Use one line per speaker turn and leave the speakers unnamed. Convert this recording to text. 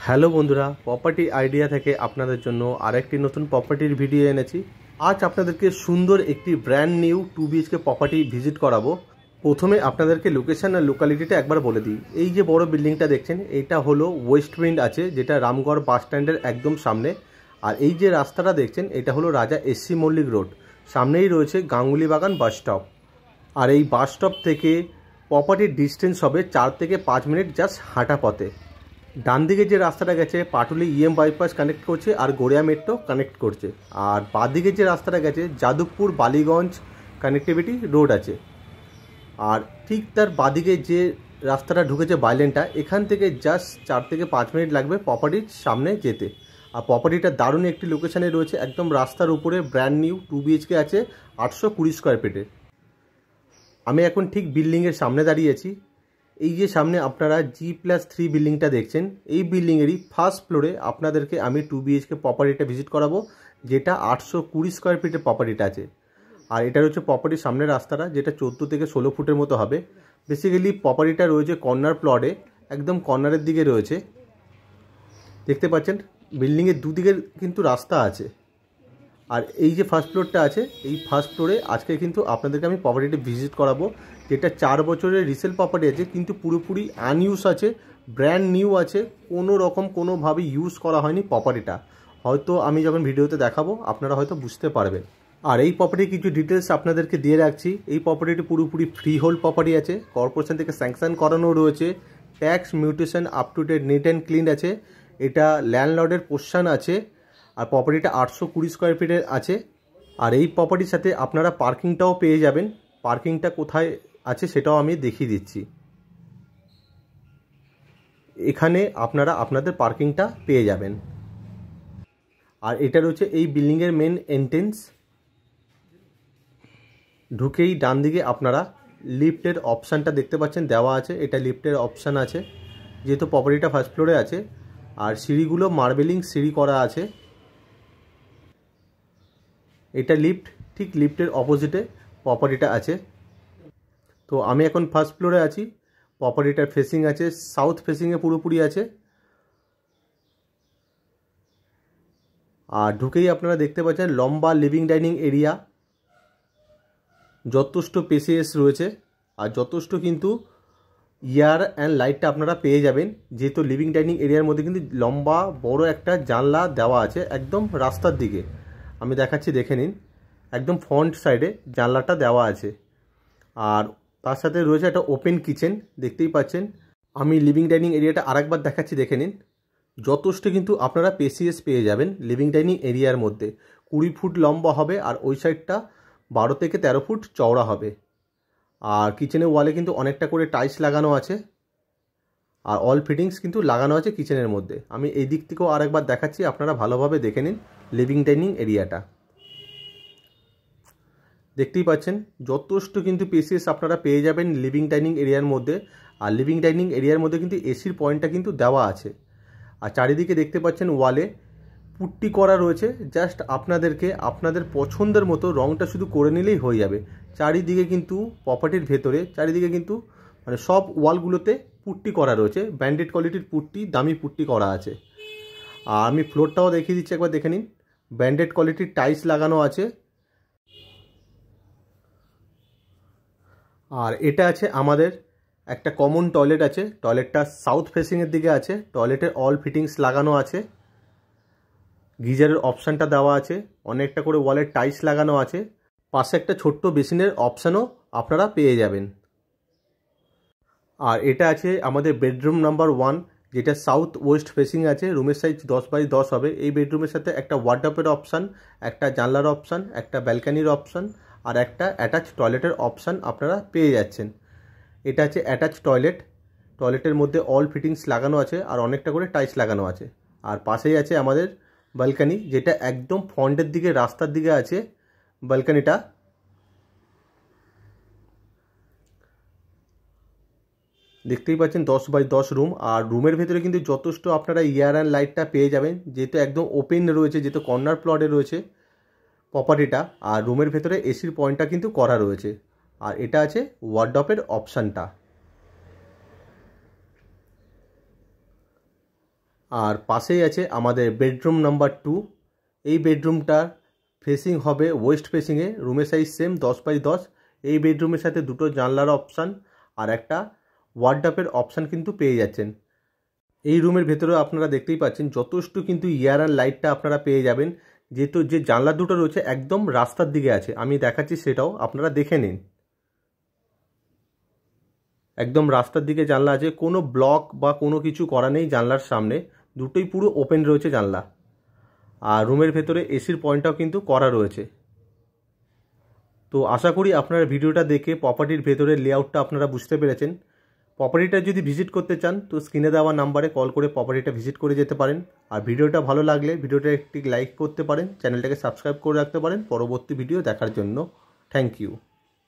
Hello বন্ধুরা, property idea থেকে আপনাদের জন্য আরেকটি নতুন প্রপার্টির ভিডিও এনেছি। আজ আপনাদেরকে সুন্দর একটি brand new 2 BHK property visit করাবো। প্রথমে আপনাদেরকে লোকেশন আর লোকালিটিটা একবার বলে দিই। এই যে বড় বিল্ডিংটা দেখছেন, এটা হলো ওয়েস্ট উইন্ড আছে, যেটা রামগড় বাস স্ট্যান্ডের একদম সামনে। আর এই যে রাস্তাটা দেখছেন, এটা হলো রাজা এসসি মল্লিক রোড। সামনেই রয়েছে গাঙ্গুলি বাগান বাস স্টপ। আর এই বাস স্টপ থেকে প্রপার্টির ডিস্টেন্স হবে 4 থেকে 5 মিনিট জাস্ট হাঁটা পথে। ডান দিকে যে রাস্তাটা গেছে পাটুলি ইএম বাইপাস কানেক্ট করছে আর গড়িয়া মেট্রো কানেক্ট করছে। আর বাঁদিকে যে রাস্তাটা গেছে যাদবপুর বালিগঞ্জ কানেক্টিভিটি রোড আছে। আর ঠিক তার বাঁদিকে যে রাস্তাটা ঢুকেছে বাইলেনটা, এখান থেকে জাস্ট 4 থেকে 5 মিনিট লাগবে প্রপার্টির সামনে যেতে। আর প্রপার্টিটা দারুণ একটি লোকেশানে রয়েছে, একদম রাস্তার উপরে ব্র্যান্ড নিউ 2 BHK আছে 820 স্কোয়ার ফিটে। আমি এখন ঠিক বিল্ডিংয়ের সামনে দাঁড়িয়েছি। এই যে সামনে আপনারা G+3 বিল্ডিংটা দেখছেন, এই বিল্ডিংয়েরই ফার্স্ট ফ্লোরে আপনাদেরকে আমি 2 BHK প্রপার্টিটা ভিজিট করাবো, যেটা 820 স্কোয়ার ফিটের প্রপার্টিটা আছে। আর এটা রয়েছে প্রপার্টির সামনের রাস্তাটা, যেটা 14 থেকে 16 ফুটের মতো হবে। বেসিক্যালি প্রপার্টিটা রয়েছে কর্নার প্লটে, একদম কর্নারের দিকে রয়েছে। দেখতে পাচ্ছেন বিল্ডিংয়ের দুদিকে কিন্তু রাস্তা আছে। আর এই যে ফার্স্ট ফ্লোরটা আছে, এই ফার্স্ট ফ্লোরে আজকে কিন্তু আপনাদেরকে আমি প্রপার্টিটি ভিজিট করাবো, যেটা 4 বছরের রিসেল প্রপার্টি আছে, কিন্তু পুরোপুরি আনইউজ আছে, ব্র্যান্ড নিউ আছে, কোনো রকম কোনোভাবে ইউজ করা হয়নি প্রপার্টিটা। হয়তো আমি যখন ভিডিওতে দেখাবো আপনারা হয়তো বুঝতে পারবেন। আর এই প্রপার্টির কিছু ডিটেলস আপনাদেরকে দিয়ে রাখছি। এই প্রপার্টিটি পুরোপুরি ফ্রি হোল্ড প্রপার্টি আছে, কর্পোরেশন থেকে স্যাংশন করানো রয়েছে, tax mutation up to date neat and clean আছে। এটা ল্যান্ডলর্ডের পোর্শন আছে। আর প্রপার্টিটা 820 স্কোয়ার ফিটের আছে। আর এই প্রপার্টির সাথে আপনারা পার্কিংটাও পেয়ে যাবেন। পার্কিংটা কোথায় আছে সেটাও আমি দেখিয়ে দিচ্ছি। এখানে আপনারা আপনাদের পার্কিংটা পেয়ে যাবেন। আর এটা রয়েছে এই বিল্ডিংয়ের মেন এন্ট্রেন্স। ঢুকেই ডান দিকে আপনারা লিফটের অপশানটা দেখতে পাচ্ছেন, দেওয়া আছে। এটা লিফটের অপশান আছে, যেহেতু প্রপার্টিটা ফার্স্ট ফ্লোরে আছে। আর সিঁড়িগুলো মার্বেলিং সিঁড়ি করা আছে। এটা লিফট, ঠিক লিফটের অপোজিটে প্রপার্টিটা আছে। তো আমি এখন ফার্স্ট ফ্লোরে আছি। প্রপার্টিটার ফেসিং আছে সাউথ ফেসিংয়ে পুরোপুরি আছে। আর ঢুকেই আপনারা দেখতে পাচ্ছেন লম্বা লিভিং ডাইনিং এরিয়া, যথেষ্ট স্পেসিয়াস রয়েছে। আর যথেষ্ট কিন্তু এয়ার অ্যান্ড লাইটটা আপনারা পেয়ে যাবেন, যেহেতু লিভিং ডাইনিং এরিয়ার মধ্যে কিন্তু লম্বা বড় একটা জানলা দেওয়া আছে একদম রাস্তার দিকে। আমি দেখাচ্ছি, দেখে নিন, একদম ফ্রন্ট সাইডে জানলাটা দেওয়া আছে। আর তার সাথে রয়েছে একটা ওপেন কিচেন, দেখতেই পাচ্ছেন। আমি লিভিং ডাইনিং এরিয়াটা আরেকবার দেখাচ্ছি, দেখে নিন। যথেষ্ট কিন্তু আপনারা স্পেসিয়াস পেয়ে যাবেন লিভিং ডাইনিং এরিয়ার মধ্যে। 20 ফুট লম্বা হবে আর ওই সাইডটা 12 থেকে 13 ফুট চওড়া হবে। আর কিচেনের ওয়ালে কিন্তু অনেকটা করে টাইলস লাগানো আছে। আর অল ফিটিংস কিন্তু লাগানো আছে কিচেনের মধ্যে। আমি এই দিক থেকেও আরেকবার দেখাচ্ছি, আপনারা ভালোভাবে দেখে নিন লিভিং ডাইনিং এরিয়াটা। দেখতেই পাচ্ছেন যথেষ্ট কিন্তু স্পেসিয়াস আপনারা পেয়ে যাবেন লিভিং ডাইনিং এরিয়ার মধ্যে। আর লিভিং ডাইনিং এরিয়ার মধ্যে কিন্তু এসির পয়েন্টটা কিন্তু দেওয়া আছে। আর চারিদিকে দেখতে পাচ্ছেন ওয়ালে পুট্টি করা রয়েছে। জাস্ট আপনাদেরকে আপনাদের পছন্দের মতো রঙটা শুধু করে নিলেই হয়ে যাবে। চারিদিকে কিন্তু প্রপার্টির ভেতরে চারিদিকে কিন্তু মানে সব ওয়ালগুলোতে পুট্টি করা রয়েছে, ব্র্যান্ডেড কোয়ালিটির পুট্টি, দামি পুট্টি করা আছে। আর আমি ফ্লোরটাও দেখিয়ে দিচ্ছি, একবার দেখে নিন। ব্র্যান্ডেড কোয়ালিটির টাইলস লাগানো আছে। আর এটা আছে আমাদের একটা কমন টয়লেট আছে। টয়লেটটা সাউথ ফেসিংয়ের দিকে আছে। টয়লেটের অল ফিটিংস লাগানো আছে, গিজারের অপশানটা দেওয়া আছে, অনেকটা করে ওয়ালের টাইলস লাগানো আছে। পাশে একটা ছোট্ট বেসিনের অপশানও আপনারা পেয়ে যাবেন। আর এটা আছে আমাদের বেডরুম নাম্বার 1, যেটা সাউথ ওয়েস্ট ফেসিং আছে। রুমের সাইজ 10x10 হবে। এই বেডরুমের সাথে একটা ওয়ার্ডরোবের অপশান, একটা জানলার অপশান, একটা ব্যালকানির অপশান আর একটা অ্যাটাচ টয়লেটের অপশান আপনারা পেয়ে যাচ্ছেন। এটা আছে অ্যাটাচ টয়লেট। টয়লেটের মধ্যে অল ফিটিংস লাগানো আছে আর অনেকটা করে টাইলস লাগানো আছে। আর পাশেই আছে আমাদের ব্যালকানি, যেটা একদম ফ্রন্টের দিকে রাস্তার দিকে আছে ব্যালকানিটা। দেখতেই পাচ্ছেন 10x10 রুম। আর রুমের ভেতরে কিন্তু যথেষ্ট আপনারা এয়ার অ্যান্ড লাইটটা পেয়ে যাবেন, যেহেতু একদম ওপেন রয়েছে, যেহেতু কর্নার প্লটে রয়েছে প্রপার্টিটা। আর রুমের ভেতরে এসির পয়েন্টটা কিন্তু করা রয়েছে। আর এটা আছে ওয়ার্ডরোবের অপশানটা। আর পাশেই আছে আমাদের বেডরুম নাম্বার 2। এই বেডরুমটার ফেসিং হবে ওয়েস্ট ফেসিংয়ে, রুমের সাইজ সেম 10x10। এই বেডরুমের সাথে দুটো জানলার অপশান আর একটা ওয়ার্ডরোবের অপশান কিন্তু পেয়ে যাচ্ছেন। এই রুমের ভেতরে আপনারা দেখতেই পাচ্ছেন যথেষ্ট কিন্তু এয়ার আর লাইটটা আপনারা পেয়ে যাবেন, যেহেতু যে জানলা দুটো রয়েছে একদম রাস্তার দিকে আছে। আমি দেখাচ্ছি সেটাও আপনারা দেখে নিন। একদম রাস্তার দিকে জানলা আছে, কোনো ব্লক বা কোনো কিছু করা নেই জানলার সামনে, দুটোই পুরো ওপেন রয়েছে জানলা। আর রুমের ভেতরে এসির পয়েন্টটাও কিন্তু করা রয়েছে। তো আশা করি আপনারা ভিডিওটা দেখে প্রপার্টির ভেতরের লেআউটটা আপনারা বুঝতে পেরেছেন। প্রপার্টিটা যদি ভিজিট করতে চান তো স্ক্রিনে দেওয়া নাম্বারে কল করে প্রপার্টিটা ভিজিট করে যেতে পারেন। আর ভিডিওটা ভালো লাগলে ভিডিওটা একটি লাইক করতে পারেন, চ্যানেলটাকে সাবস্ক্রাইব করে রাখতে পারেন পরবর্তী ভিডিও দেখার জন্য। Thank you.